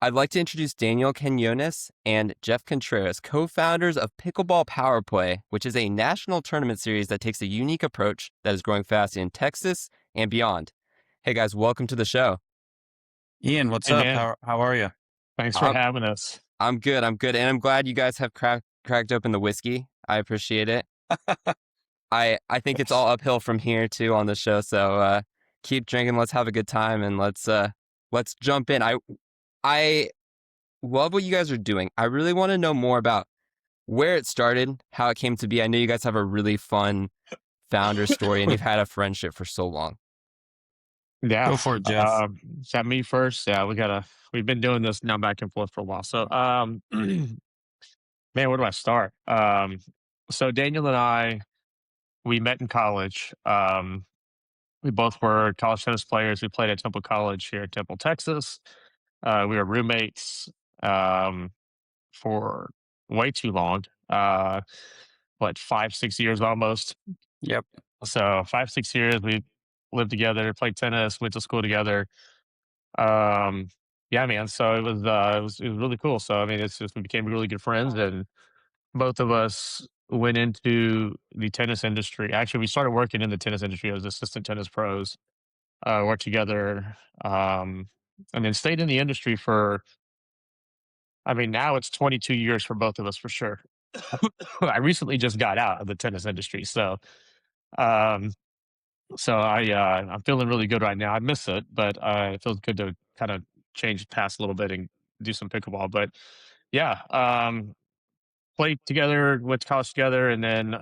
I'd like to introduce Daniel Quinones and Jeff Contreras, co-founders of Pickleball Power, which is a national tournament series that takes a unique approach that is growing fast in Texas and beyond. Hey guys, welcome to the show. Ian, what's Hey up? man, How are you? thanks for I'm, having us. I'm good, and I'm glad you guys have cracked open the whiskey. I appreciate it. I think it's all uphill from here too on the show, so keep drinking, let's have a good time, and let's jump in. I love what you guys are doing. I really want to know more about where it started, how it came to be. I know you guys have a really fun founder story and you've had a friendship for so long. Yeah, Go for it, Jeff. is that me first? Yeah, we've been doing this now back and forth for a while. So, man, where do I start? So Daniel and I, we met in college. We both were college tennis players. We played at Temple College here in Temple, Texas. We were roommates um, for way too long. What, 5, 6 years almost? Yep. So 5, 6 years we lived together, played tennis, went to school together. Um, yeah, man. So it was really cool. So I mean, it's just we became really good friends, and both of us went into the tennis industry. Actually, we started working in the tennis industry as assistant tennis pros. Worked together, and then stayed in the industry for. I mean, now it's 22 years for both of us for sure. I recently just got out of the tennis industry, um, I'm feeling really good right now. I miss it, but it feels good to kind of change paths a little bit and do some pickleball. But yeah, played together, went to college together, and then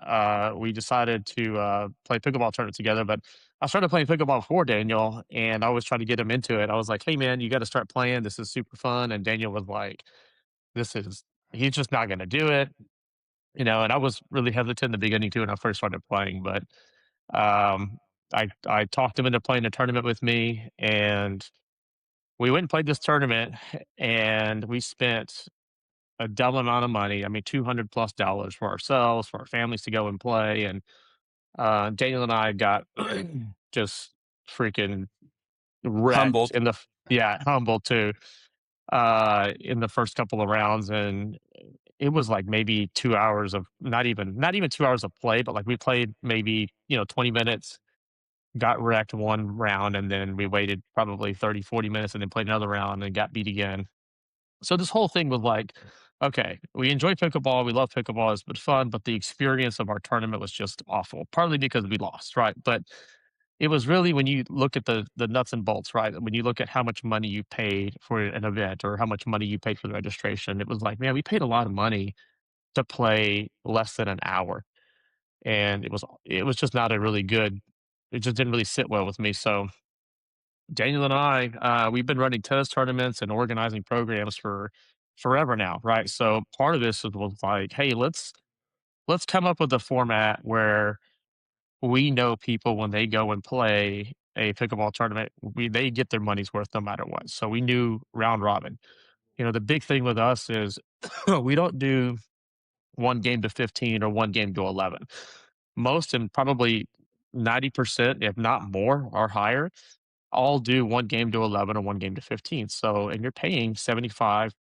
we decided to play pickleball tournament together. But I started playing pickleball before Daniel, and I always tried to get him into it. I was like, "Hey, man, you got to start playing. This is super fun." And Daniel was like, "This is he's just not going to do it." And I was really hesitant in the beginning too when I first started playing, but um, I talked him into playing a tournament with me, and we went and played this tournament, and we spent a double amount of money. I mean, $200+ for ourselves, for our families to go and play, and Daniel and I got just freaking wrecked Humbled. in the yeah, humble too, in the first couple of rounds, and it was like maybe 2 hours of not even 2 hours of play, but like we played maybe 20 minutes, got wrecked one round, and then we waited probably 30, 40 minutes and then played another round and got beat again. So this whole thing was like, okay, we enjoy pickleball, we love pickleball, it's been fun, but the experience of our tournament was just awful. Partly because we lost, right? But it was really when you look at the nuts and bolts, right? When you look at how much money you paid for an event or how much money you paid for the registration, it was like, man, we paid a lot of money to play less than an hour. And it was just not a really good it just didn't really sit well with me. So Daniel and I, we've been running tennis tournaments and organizing programs for forever now, right? So part of this was like, hey, let's come up with a format where we know people when they go and play a pickleball tournament, they get their money's worth no matter what. So we knew round robin. The big thing with us is we don't do one game to 15 or one game to 11. Most and probably 90%, if not more, or higher, all do one game to 11 or one game to 15. So, and you're paying 75,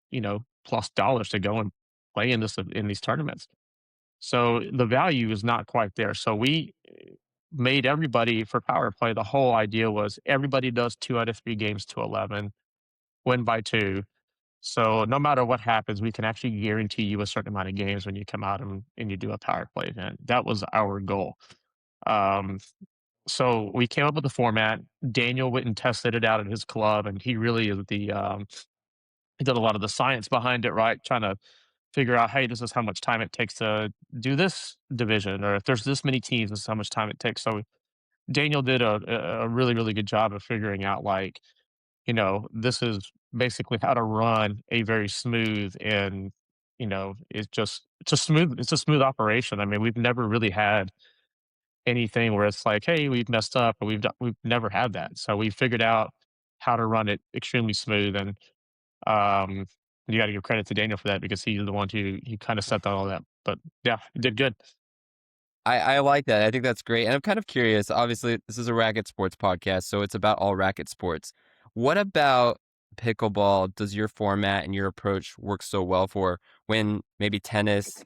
plus dollars to go and play in these tournaments. So the value is not quite there. So we made everybody for power play. The whole idea was everybody does 2 out of 3 games to 11, win by two. So no matter what happens, we can actually guarantee you a certain amount of games when you come out and you do a power play event. That was our goal. Um, so we came up with the format. Daniel went and tested it out at his club, and he really is he did a lot of the science behind it, right? Trying to figure out, hey, this is how much time it takes to do this division, or if there's this many teams, this is how much time it takes. So Daniel did a really really good job of figuring out like this is basically how to run a very smooth and it's a smooth operation. I mean, we've never really had anything where it's like, hey, we've messed up, or we've never had that. So we figured out how to run it extremely smooth, and um, you got to give credit to Daniel for that because he's the one who he kind of set all that. But yeah, he did good. I like that. I think that's great. And I'm kind of curious. Obviously, this is a racket sports podcast, so it's about all racket sports. What about pickleball does your format and your approach work so well for when maybe tennis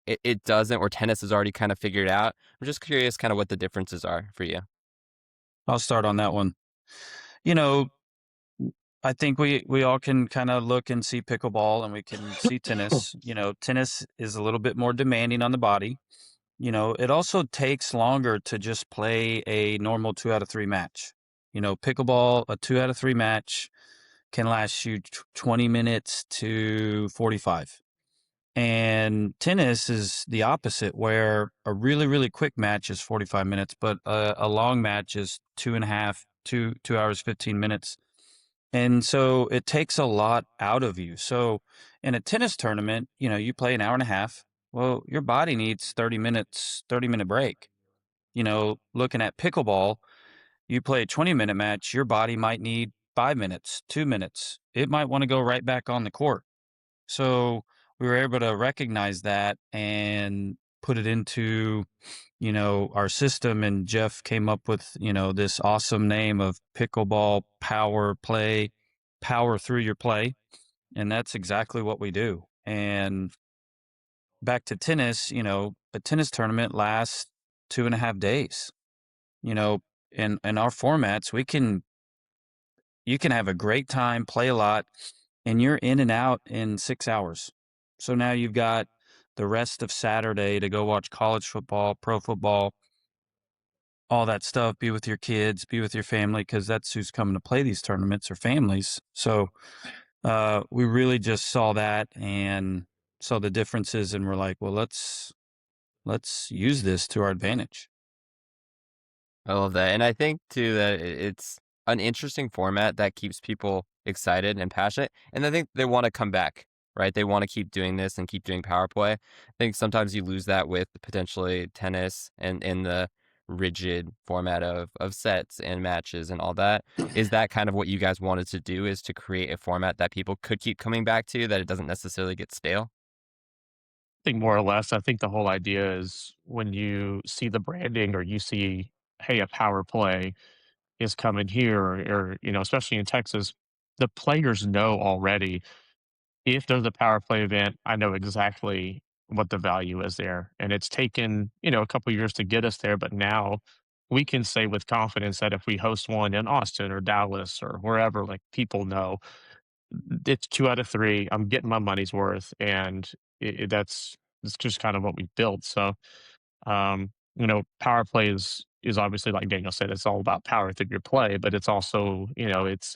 it doesn't, or tennis is already kind of figured out? I'm just curious kind of what the differences are for you. I'll start on that one. You know, I think we all can kind of look and see pickleball and we can see tennis. Tennis is a little bit more demanding on the body. It also takes longer to just play a normal 2 out of 3 match. Pickleball, a 2 out of 3 match can last you 20 minutes to 45. And tennis is the opposite, where a really, really quick match is 45 minutes, but a long match is 2.5, 2 hours, 15 minutes. And so it takes a lot out of you. So in a tennis tournament, you play an hour and a half. Well, your body needs 30 minutes, 30-minute break. Looking at pickleball, you play a 20-minute match, your body might need 5 minutes, 2 minutes. It might want to go right back on the court. So we were able to recognize that and put it into, our system. And Jeff came up with, this awesome name of Pickleball Power Play, power through your play. And that's exactly what we do. And back to tennis, a tennis tournament lasts 2.5 days. In our formats, you can have a great time, play a lot, and you're in and out in 6 hours. So now you've got the rest of Saturday to go watch college football, pro football, all that stuff, be with your kids, be with your family, because that's who's coming to play these tournaments, or families. So we really just saw that and saw the differences, and we're like, well, let's use this to our advantage. I love that. And I think too that it's an interesting format that keeps people excited and passionate. And I think they want to come back, right? They want to keep doing this and keep doing power play. I think sometimes you lose that with potentially tennis and in the rigid format of sets and matches and all that. Is that kind of what you guys wanted to do, is to create a format that people could keep coming back to, that it doesn't necessarily get stale? I think more or less, I think the whole idea is when you see the branding or you see, hey, a power play is coming here, or especially in Texas, the players know already if there's a power play event, I know exactly what the value is there. And it's taken, a couple years to get us there, but now we can say with confidence that if we host one in Austin or Dallas or wherever, like, people know it's 2 out of 3. I'm getting my money's worth, and that's just kind of what we built. So, power play is obviously, like Daniel said, it's all about power through your play, but it's also, it's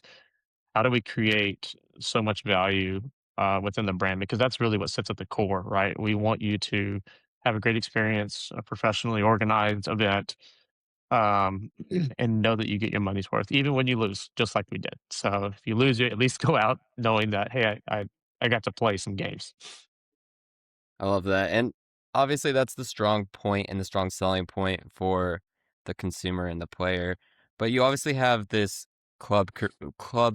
how do we create so much value within the brand? Because that's really what sits at the core, right? We want you to have a great experience, a professionally organized event, and know that you get your money's worth, even when you lose, just like we did. So if you lose, you at least go out knowing that, hey, I got to play some games. I love that. And obviously that's the strong point and the strong selling point for the consumer and the player. But you obviously have this club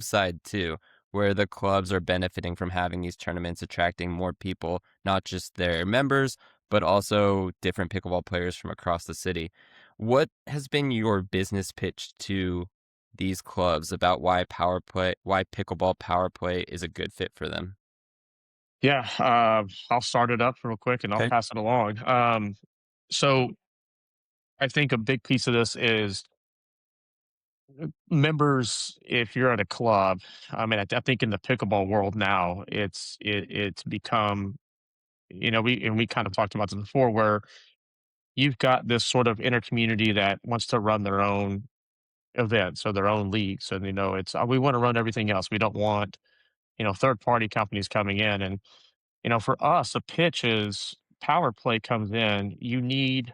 side too, where the clubs are benefiting from having these tournaments, attracting more people, not just their members, but also different pickleball players from across the city. What has been your business pitch to these clubs about why pickleball power play is a good fit for them? Yeah, I'll start it up real quick and I'll Okay. pass it along. So I think a big piece of this is members. If you're at a club, I mean, I think in the pickleball world now, it's become, we kind of talked about this before, where you've got this sort of inner community that wants to run their own events or their own leagues, and it's, we want to run everything else. We don't want third party companies coming in, and for us, a pitch is power play comes in. You need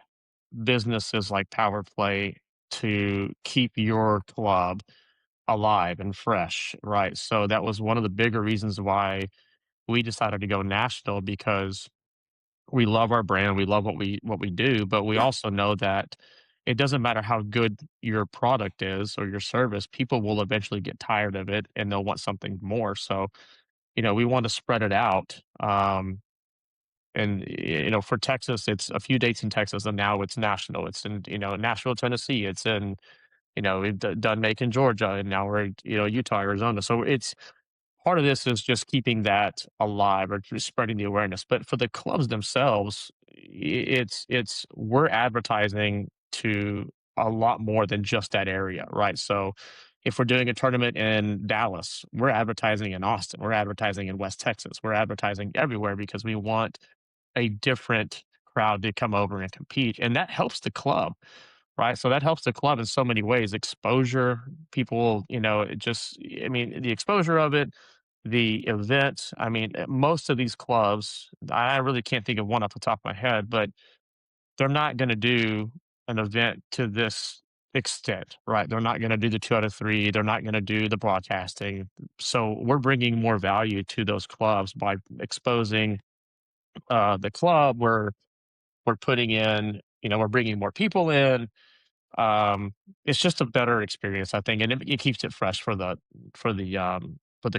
businesses like power play to keep your club alive and fresh, right? So that was one of the bigger reasons why we decided to go national, because we love our brand, we love what we do, but we also know that it doesn't matter how good your product is or your service, people will eventually get tired of it and they'll want something more. So, we want to spread it out. And for Texas, it's a few dates in Texas, and now it's national. It's in Nashville, Tennessee. It's in we've done Macon, Georgia, and now we're Utah, Arizona. So part of this is just keeping that alive or just spreading the awareness. But for the clubs themselves, it's we're advertising to a lot more than just that area, right? So if we're doing a tournament in Dallas, we're advertising in Austin, we're advertising in West Texas, we're advertising everywhere because we want a different crowd to come over and compete, and that helps the club, right? So that helps the club in so many ways. Exposure, people, it just, I mean, the exposure of it, the event. I mean, most of these clubs, I really can't think of one off the top of my head, but they're not going to do an event to this extent, right? They're not going to do the 2 out of 3. They're not going to do the broadcasting. So we're bringing more value to those clubs by exposing the club. We're putting in, we're bringing more people in. It's just a better experience, I think, and it keeps it fresh for the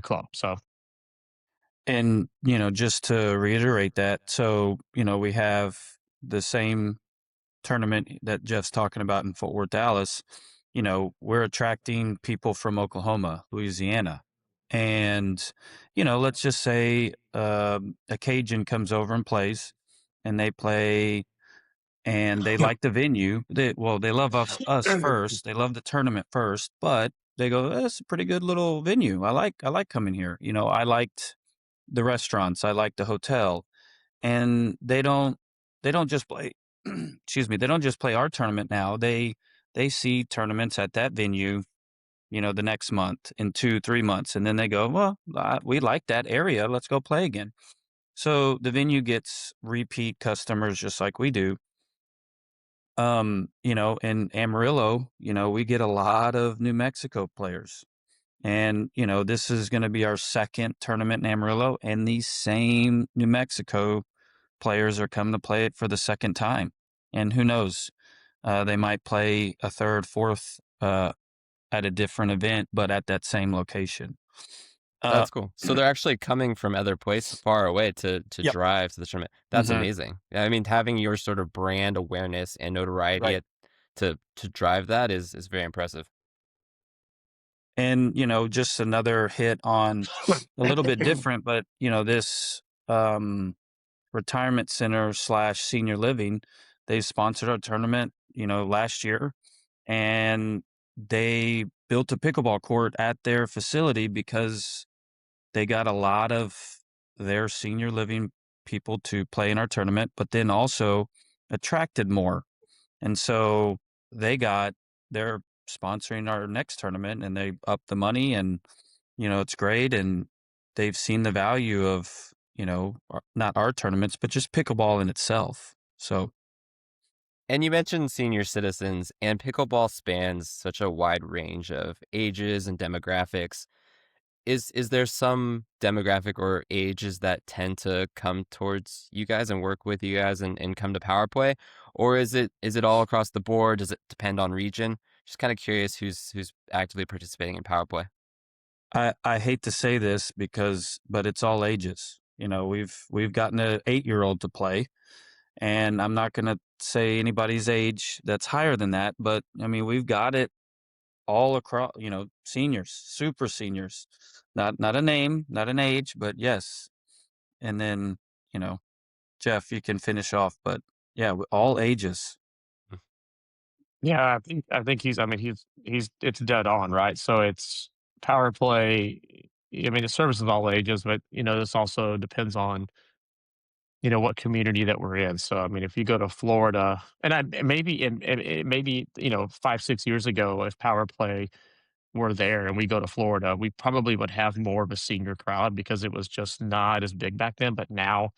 club. So And, just to reiterate that, so, we have the same tournament that Jeff's talking about in Fort Worth, Dallas. We're attracting people from Oklahoma, Louisiana. And, let's just say a Cajun comes over and plays, and they play and they like the venue. They love us first. They love the tournament first, but they go, "That's a pretty good little venue. I like coming here." I liked the restaurants. I liked the hotel, and they don't just play. Excuse me. They don't just play our tournament now. They see tournaments at that venue. The next month, in 2-3 months, and then they go, "Well, we like that area. Let's go play again." So the venue gets repeat customers just like we do. In Amarillo, we get a lot of New Mexico players. And, this is going to be our second tournament in Amarillo, and these same New Mexico players are coming to play it for the second time. And who knows, they might play a third, fourth at a different event, but at that same location. That's cool. So they're actually coming from other places far away to Yep. drive to the tournament. That's Mhm. amazing. Yeah, I mean, having your sort of brand awareness and notoriety Right. to drive that is very impressive. And, just another hit on a little bit different, but, this retirement center slash senior living, they sponsored our tournament, last year, and they built a pickleball court at their facility because they got a lot of their senior living people to play in our tournament, but then also attracted more. And so they're sponsoring our next tournament, and they upped the money, and, it's great. And they've seen the value of, not our tournaments, but just pickleball in itself. So And you mentioned senior citizens, and pickleball spans such a wide range of ages and demographics. Is there some demographic or ages that tend to come towards you guys and work with you guys and come to Power Play? Or is it all across the board? Does it depend on region? Just kind of curious who's actively participating in Power Play. I hate to say this but it's all ages. We've gotten an 8-year-old to play, and I'm not going to say anybody's age that's higher than that, but I mean, we've got it all across, seniors, super seniors, not a name, not an age, but yes. And then, you know, Jeff, you can finish off, but yeah, all ages. yeah, I think he's it's dead on, right? So it's power play. I mean, the service is all ages, but this also depends on what community that we're in. So I mean, if you go to Florida, and maybe 5-6 years ago, if power play were there and we go to Florida, we probably would have more of a senior crowd because it was just not as big back then. But now,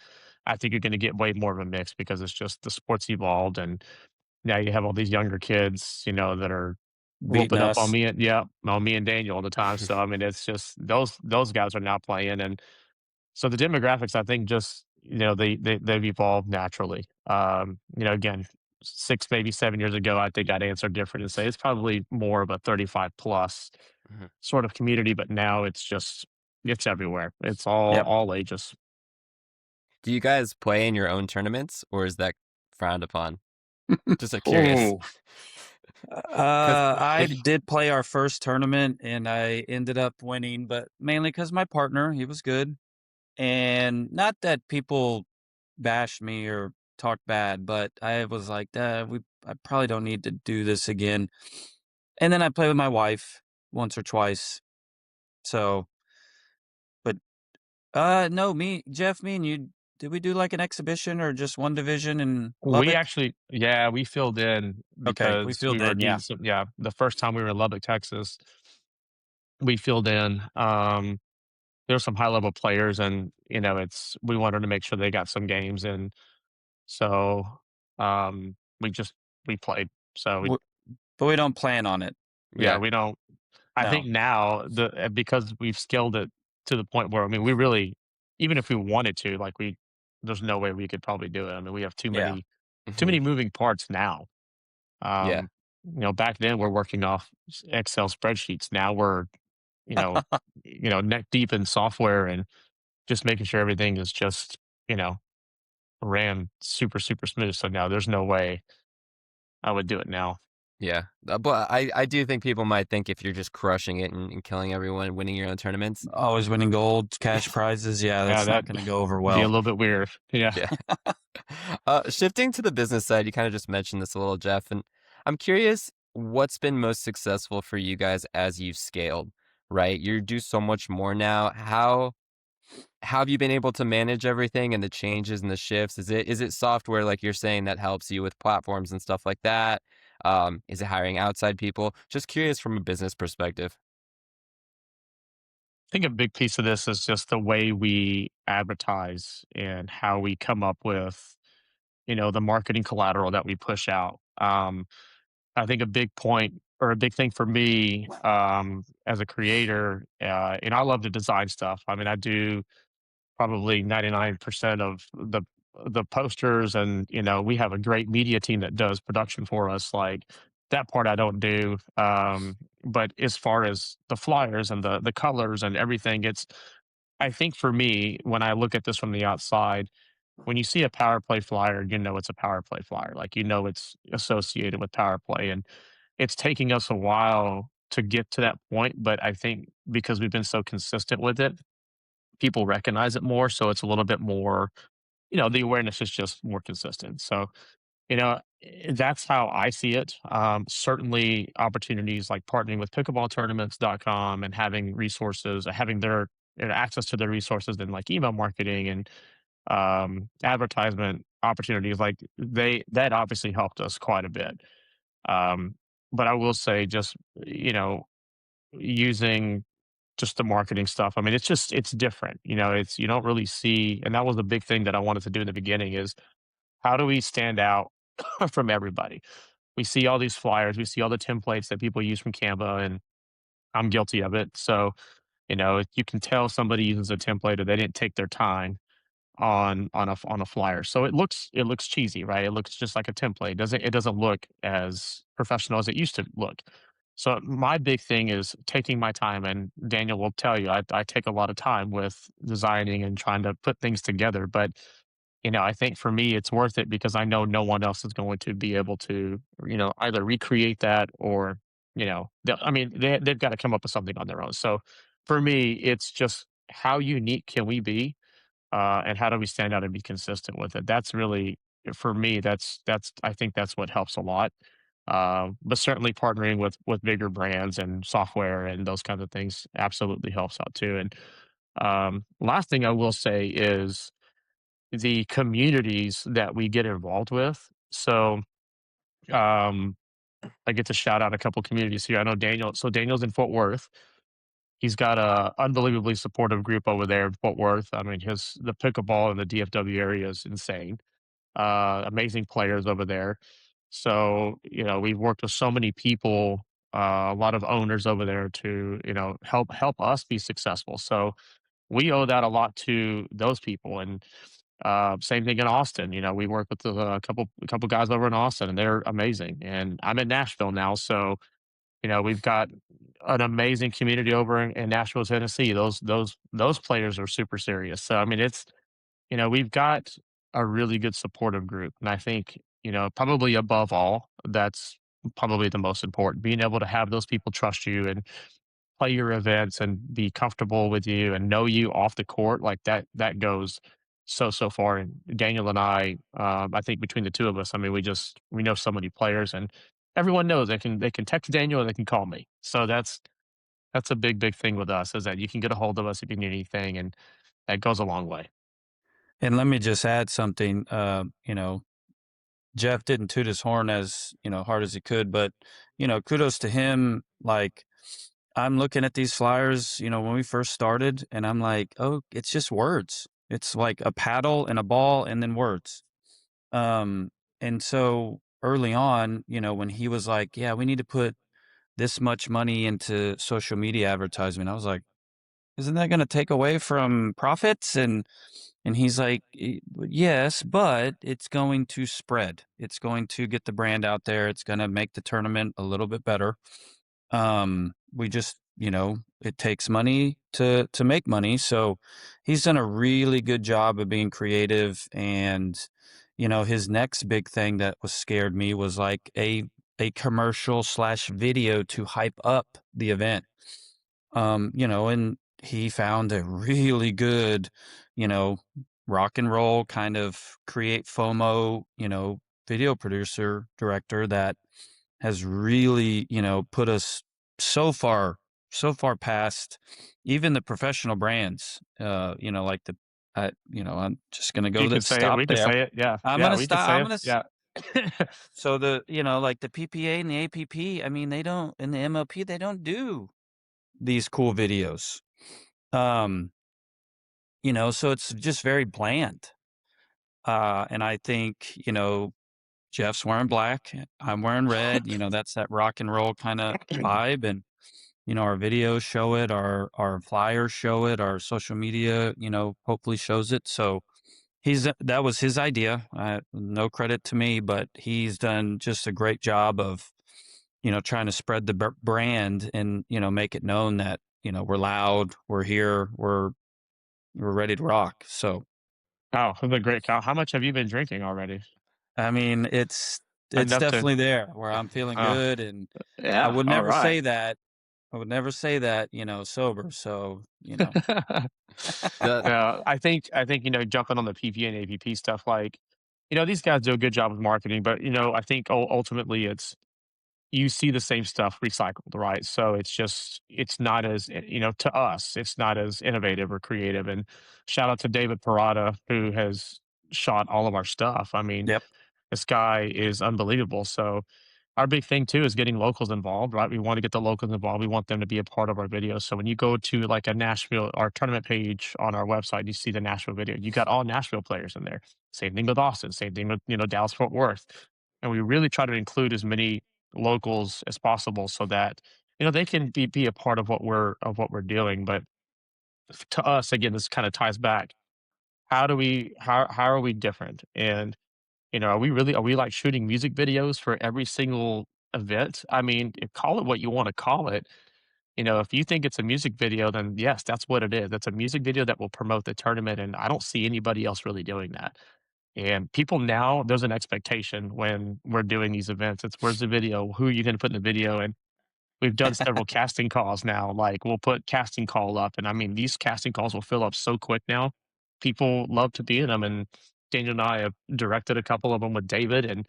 I think you're going to get way more of a mix because it's just the sports evolved, and now you have all these younger kids, that are Beating whooping up on us. me and yeah, on me and Daniel all the time. So I mean, it's just those guys are now playing, and so the demographics, I think, just they've evolved naturally. Again, 6 maybe 7 years ago, I think I'd answer different and say it's probably more of a 35 plus Mhm. sort of community, but now it's everywhere. It's all Yep. all ages. Do you guys play in your own tournaments, or is that frowned upon? Just curious. Oh, Because I if did play our first tournament and I ended up winning, but mainly because my partner, he was good. And not that people bashed me or talked bad, but I was like, I probably don't need to do this again. And then I played with my wife once or twice. So, but no, Jeff, me and you, did we do like an exhibition or just one division in We Lubbock? actually, yeah, we filled in Okay, we because we filled were in, yeah. needing some. Yeah, the first time we were in Lubbock, Texas, we filled in. There were some high level players, and we wanted to make sure they got some games, and so we just we played. So we W- But we don't plan on it. yeah yeah, we don't. I think No. now because we've scaled it to the point where I mean we really, even if we wanted to, like there's no way we could probably do it. I mean we have Yeah. too mhm, many moving parts now. yeah, Back then we're working off Excel spreadsheets. Now we're, you know, neck deep in software and just making sure everything is just, you know, ran super, super smooth. So now there's no way I would do it now. yeah. But I do think people might think if you're just crushing it and killing everyone, winning your own tournaments. Always winning gold, cash prizes. Yeah, Yeah, that's not that going to go over be a well. little bit weird. Yeah. Yeah. Shifting to the business side, you kind of just mentioned this a little, Jeff, and I'm curious what's been most successful for you guys as you've scaled, right? You do so much more now. How have you been able to manage everything and the changes and the shifts? Is it software like you're saying that helps you with platforms and stuff like that? Is it hiring outside people? Just curious from a business perspective. I think a big piece of this is just the way we advertise and how we come up with, the marketing collateral that we push out. I think a big point or a big thing for me as a creator, and I love to design stuff. I mean, I do probably 99% of the posters, and we have a great media team that does production for us. Like that part I don't do. But as far as the flyers and the colors and everything, I think for me when I look at this from the outside, when you see a power play flyer, it's a power play flyer. Like it's associated with power play, and it's taking us a while to get to that point. But I think because we've been so consistent with it, people recognize it more. So it's a little bit more, the awareness is just more consistent. So, that's how I see it. Certainly opportunities like partnering with pickleballtournaments.com and having resources, having their access to their resources and like email marketing and advertisement opportunities like that obviously helped us quite a bit. Um, but I will say just, using just the marketing stuff. I mean, it's different. It's you don't really see, and that was the big thing that I wanted to do in the beginning is how do we stand out from everybody? We see all these flyers, we see all the templates that people use from Canva, and I'm guilty of it. So, you can tell somebody uses a template or they didn't take their time on a flyer. So it looks cheesy, right? It looks just like a template. It doesn't look as professional as it used to look. So my big thing is taking my time, and Daniel will tell you I take a lot of time with designing and trying to put things together. But I think for me it's worth it because I know no one else is going to be able to either recreate that or I mean they've got to come up with something on their own. So for me it's just how unique can we be, and how do we stand out and be consistent with it? That's really for me. That's I think that's what helps a lot. But certainly partnering with bigger brands and software and those kinds of things absolutely helps out too. And last thing I will say is the communities that we get involved with. So um, I get to shout out a couple communities here. I know Daniel. So Daniel's in Fort Worth. He's got a unbelievably supportive group over there in Fort Worth. I mean, the pickleball in the DFW area is insane. Amazing players over there. So, we've worked with so many people, a lot of owners over there to, help us be successful. So we owe that a lot to those people. And same thing in Austin. We work with a couple guys over in Austin, and they're amazing. And I'm in Nashville now, so we've got an amazing community over in Nashville, Tennessee. Those players are super serious. So I mean, we've got a really good supportive group, and I think probably above all, that's probably the most important. Being able to have those people trust you and play your events and be comfortable with you and know you off the court, like that goes so far. And Daniel and I think between the two of us, I mean, we know so many players, and everyone knows they can text Daniel and they can call me. So that's a big thing with us, is that you can get a hold of us if you need anything, and that goes a long way. And let me just add something. Jeff didn't toot his horn as, hard as he could, but, kudos to him. Like, I'm looking at these flyers, when we first started, and I'm like, oh, it's just words. It's like a paddle and a ball and then words. Um, and so early on, when he was like, yeah, we need to put this much money into social media advertisement, I was like, isn't that going to take away from profits? And he's like, yes, but it's going to spread. It's going to get the brand out there. It's going to make the tournament a little bit better. We just, it takes money to make money. So he's done a really good job of being creative. And, his next big thing that was scared me was like a commercial / video to hype up the event. And he found a really good, you know, rock and roll kind of create FOMO, video producer director that has really, put us so far past even the professional brands, like I'm just going to You go can that say it. stop We can there. say it. Yeah. I'm going Yeah. to We can stop. say I'm it. going to, Yeah. so like the PPA and the APP, I mean, they don't, in the MLP, they don't do these cool videos. Um, so it's just very bland. And I think, Jeff's wearing black, I'm wearing red, that's that rock and roll kind of vibe. And, our videos show it, our flyers show it, our social media, hopefully shows it. So that was his idea. No credit to me, but he's done just a great job of, trying to spread the brand and, make it known that, we're loud, we're here, we're ready to rock. So, Oh, the great cow. How much have you been drinking already? I mean, it's Enough to. definitely there where I'm feeling Uh, good, and I yeah. would All never right. say that. I would never say that, sober. So, The Yeah, I think jumping on the PP and APP stuff, like, these guys do a good job of marketing, but I think ultimately it's you see the same stuff recycled, right? So it's not as to us, it's not as innovative or creative. And shout out to David Parada, who has shot all of our stuff. I mean, yep, this guy is unbelievable. So our big thing too is getting locals involved, right? We want to get the locals involved. We want them to be a part of our videos. So when you go to like a Nashville, our tournament page on our website, you see the Nashville video. You got all Nashville players in there. Same thing with Austin. Same thing with Dallas Fort Worth. And we really try to include as many locals as possible so that they can be a part of what we're doing. But to us, again, this kind of ties back. How are we different? And are we like shooting music videos for every single event? I mean, call it what you want to call it. If you think it's a music video, then yes, that's what it is. It's a music video that will promote the tournament. And I don't see anybody else really doing that. And people now, there's an expectation when we're doing these events. It's where's the video? Who are you going to put in the video? And we've done several casting calls now. Like we'll put casting call up. And I mean, these casting calls will fill up so quick now. People love to be in them. And Daniel and I have directed a couple of them with David. And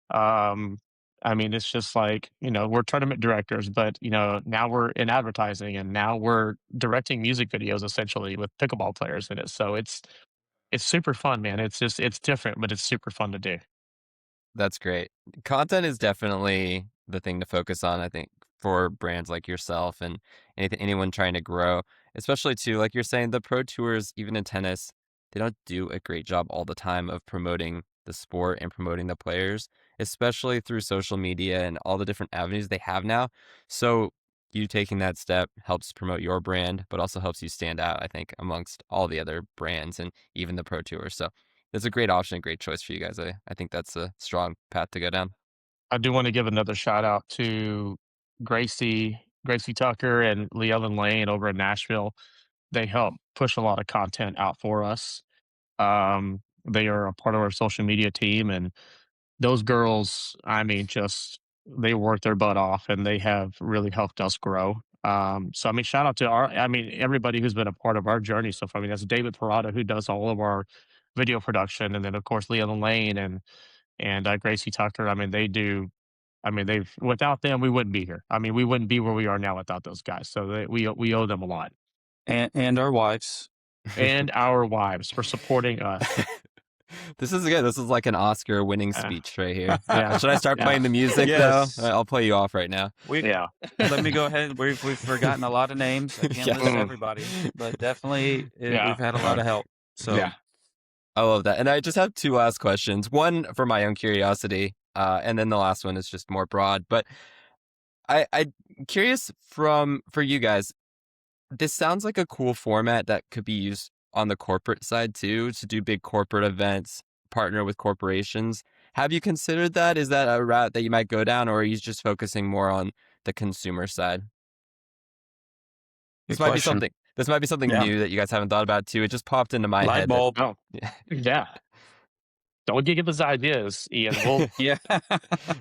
um, I mean, it's just like, we're tournament directors, but now we're in advertising and now we're directing music videos essentially with pickleball players in it. So it's super fun, man. It's different, but it's super fun to do. That's great. Content is definitely the thing to focus on, I think, for brands like yourself and anyone trying to grow, especially too, like you're saying, the pro tours, even in tennis, they don't do a great job all the time of promoting the sport and promoting the players, especially through social media and all the different avenues they have now. So you taking that step helps promote your brand, but also helps you stand out, I think, amongst all the other brands and even the pro tours. So it's a great option, a great choice for you guys. I think that's a strong path to go down. I do want to give another shout out to Gracie Tucker and Lee Ellen Lane over in Nashville. They help push a lot of content out for us. They are a part of our social media team, and those girls, I mean, just they work their butt off and they have really helped us grow. So I mean, shout out to everybody who's been a part of our journey so far. I mean, that's David Parada who does all of our video production, and then of course Leon Lane and Gracie Tucker. I mean, they do. I mean, they've without them we wouldn't be here. I mean, we wouldn't be where we are now without those guys. So we owe them a lot, And our wives. and our wives for supporting us. This is good. This is like an Oscar-winning speech right here. Yeah. Should I start Yeah. playing the music Yes. though? I'll play you off right now. Yeah. Let me go ahead. We've forgotten a lot of names. I can't Yeah. list everybody, but definitely Yeah. we've had a lot of help. So Yeah. I love that. And I just have two last questions. One for my own curiosity, and then the last one is just more broad. But I'm curious for you guys. This sounds like a cool format that could be used on the corporate side too, to do big corporate events, partner with corporations. Have you considered that? Is that a route that you might go down, or are you just focusing more on the consumer side? good This might be question. something. This might be something Yeah. new that you guys haven't thought about too. It just popped into my Light head. bulb. Oh, Yeah. yeah. Don't give us ideas, Ian. We'll, Yeah.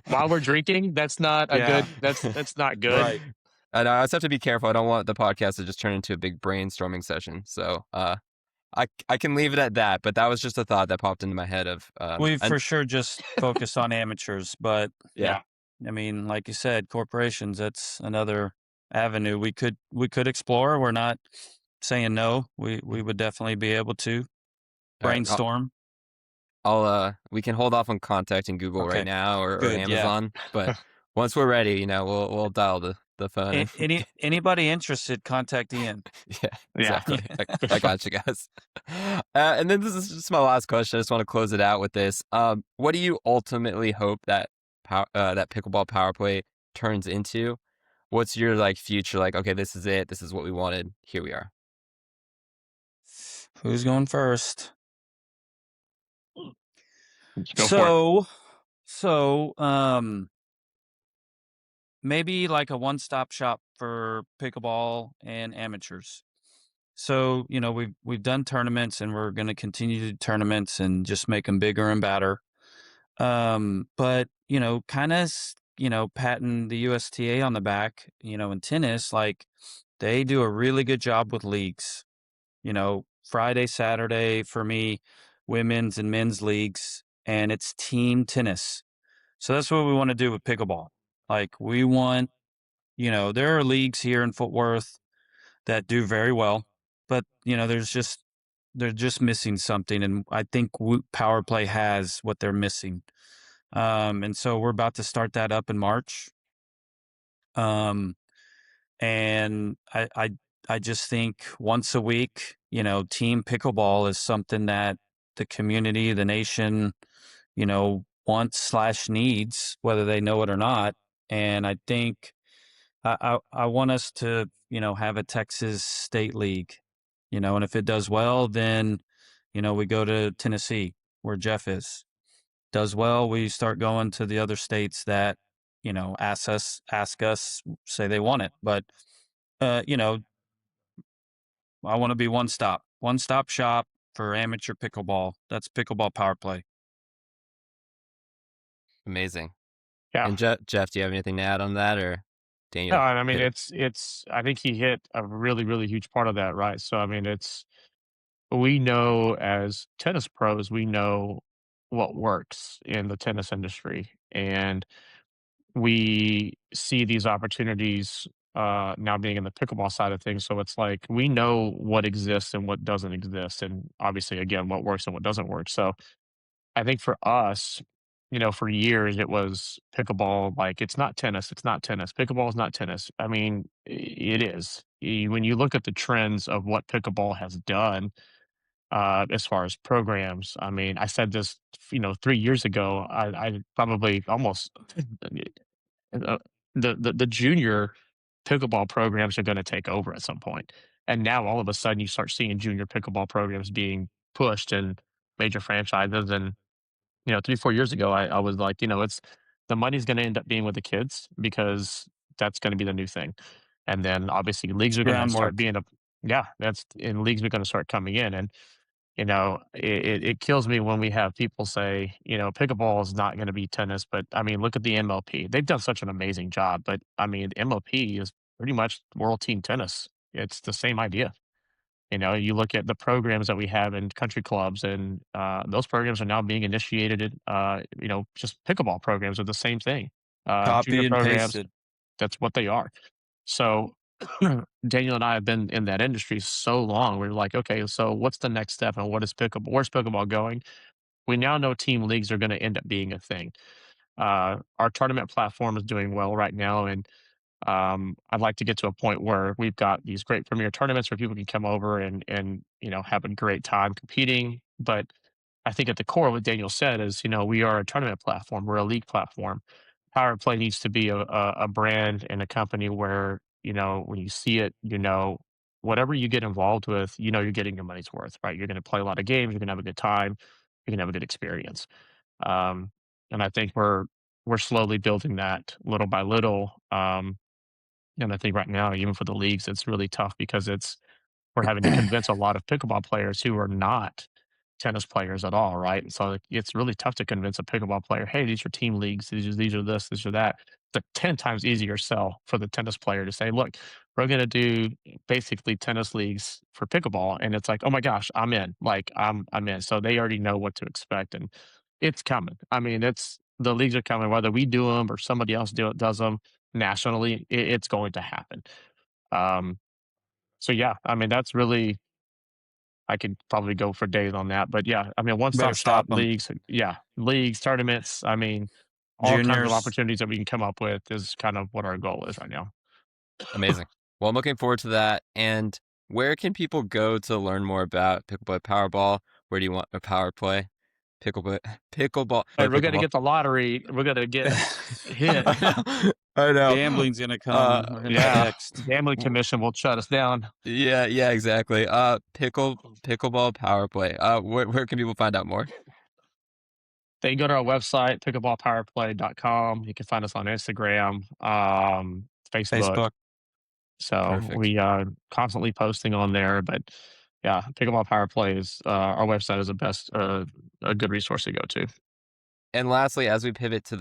while we're drinking, that's not a Yeah. good. That's not good. Right. And I just have to be careful. I don't want the podcast to just turn into a big brainstorming session. So I can leave it at that. But that was just a thought that popped into my head of We and- for sure just focus on amateurs, but yeah. I mean, like you said, corporations, that's another avenue we could explore. We're not saying no. We would definitely be able to All right, brainstorm. we can hold off on contacting Google Okay. right now or Good, yeah. Amazon. But once we're ready, we'll dial the phone. Anybody interested, contact Ian. Yeah, Yeah. exactly. I got you guys. And then this is just my last question. I just want to close it out with this. What do you ultimately hope that that pickleball power play turns into? What's your future? Okay, this is it. This is what we wanted. Here we are. Who's going first? Go for it. So, maybe like a one-stop shop for pickleball and amateurs. So, we've done tournaments and we're going to continue to do tournaments and just make them bigger and badder. But, kind of, patting the USTA on the back, in tennis, they do a really good job with leagues. Friday, Saturday for me, women's and men's leagues, and it's team tennis. So that's what we want to do with pickleball. We want, there are leagues here in Fort Worth that do very well, but they're just missing something, and I think Power Play has what they're missing. And so we're about to start that up in March. And I just think once a week, team pickleball is something that the community, the nation, wants/needs, whether they know it or not. And I think I want us to, have a Texas State League, and if it does well, then, we go to Tennessee where Jeff is. Does well, we start going to the other states that, ask us, say they want it. But, I want to be one-stop shop for amateur pickleball. That's Pickleball Power Play. Amazing. Yeah. And Jeff, do you have anything to add on that, or Daniel? No, and I mean hit it? it's I think he hit a really, really huge part of that, right? So I mean we know as tennis pros, we know what works in the tennis industry. And we see these opportunities now being in the pickleball side of things. So it's like we know what exists and what doesn't exist. And obviously again, what works and what doesn't work. So I think for us, for years it was pickleball. Like it's not tennis. It's not tennis. Pickleball is not tennis. I mean, it is. When you look at the trends of what pickleball has done, as far as programs, I mean, I said this, 3 years ago. I probably almost uh, the junior pickleball programs are going to take over at some point. And now all of a sudden you start seeing junior pickleball programs being pushed in major franchises. And 3 4 years ago, I was like, it's the money's going to end up being with the kids because that's going to be the new thing. And then obviously leagues are going to start Groundwork. being yeah, that's and leagues are going to start coming in. And it kills me when we have people say, pickleball is not going to be tennis. But I mean, look at the MLP. They've done such an amazing job. But I mean, the MLP is pretty much world team tennis. It's the same idea. You look at the programs that we have in country clubs, and those programs are now being initiated. Just pickleball programs are the same thing. Copy Junior and programs, pasted. that's what they are. So Daniel and I have been in that industry so long. We're like, okay, so what's the next step, and what is pickleball? Where's pickleball going? We now know team leagues are going to end up being a thing. Our tournament platform is doing well right now, and I'd like to get to a point where we've got these great premier tournaments where people can come over and have a great time competing. But I think at the core, what Daniel said is, we are a tournament platform, we're a league platform. Power Play needs to be a brand and a company where when you see it, whatever you get involved with, you're getting your money's worth, right? You're going to play a lot of games, you're going to have a good time, you're going to have a good experience. And I think we're slowly building that little by little. And I think right now, even for the leagues, it's really tough because we're having to convince a lot of pickleball players who are not tennis players at all, right? And so it's really tough to convince a pickleball player, hey, these are team leagues, these are this, these are that. It's a 10 times easier sell for the tennis player to say, look, we're going to do basically tennis leagues for pickleball. And it's like, oh my gosh, I'm in. Like, I'm in. So they already know what to expect. And it's coming. I mean, the leagues are coming, whether we do them or somebody else does them nationally, it's going to happen. Um, so yeah, I mean, that's really, I could probably go for days on that, but yeah, I mean, one Better stop shop stop 'em. leagues, tournaments. I mean, all kinds of Juniors. opportunities that we can come up with is kind of what our goal is right now. Amazing. Well, I'm looking forward to that. And where can people go to learn more about Pickleball Powerball? Where do you want a power play? Pickleball, pickleball, But we're going to pickleball. get the lottery. We're going to get hit. I know. Gambling's gonna come. We're gonna be Yeah, next. gambling commission will shut us down. Yeah, exactly. Pickleball Power Play. Where can people find out more? They can go to our website, pickleballpowerplay.com. You can find us on Instagram, Facebook. So Perfect. we are constantly posting on there. But yeah, Pickleball Power Play is our website is a good resource to go to. And lastly, as we pivot to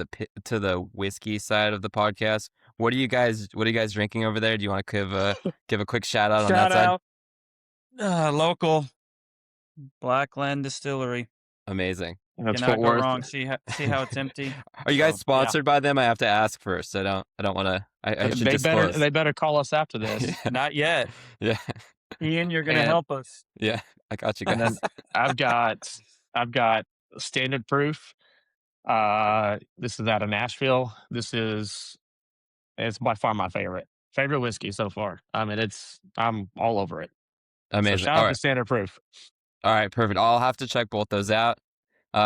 the whiskey side of the podcast, what are you guys drinking over there? Do you want to give a quick shout out on that side? Local Blackland Distillery. Amazing. That's Cannot Fort go Worth. wrong. See how it's empty. Are you guys So, sponsored by them? I have to ask first. I don't want to. I should disclose. They better call us after this. Not yet. Yeah. Ian, you're gonna And- help us. Yeah, I got you And then guys. I've got standard proof. This is out of Nashville. It's by far my favorite whiskey so far. I mean, I'm all over it. Amazing. So shout All out right. to standard proof. All right, perfect. I'll have to check both those out.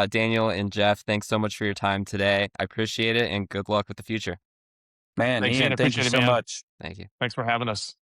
Daniel and Jeff, thanks so much for your time today. I appreciate it, and good luck with the future. Man, Thanks, Ian, Ian. thank you Appreciate it, so man. much. Thank you. Thanks for having us.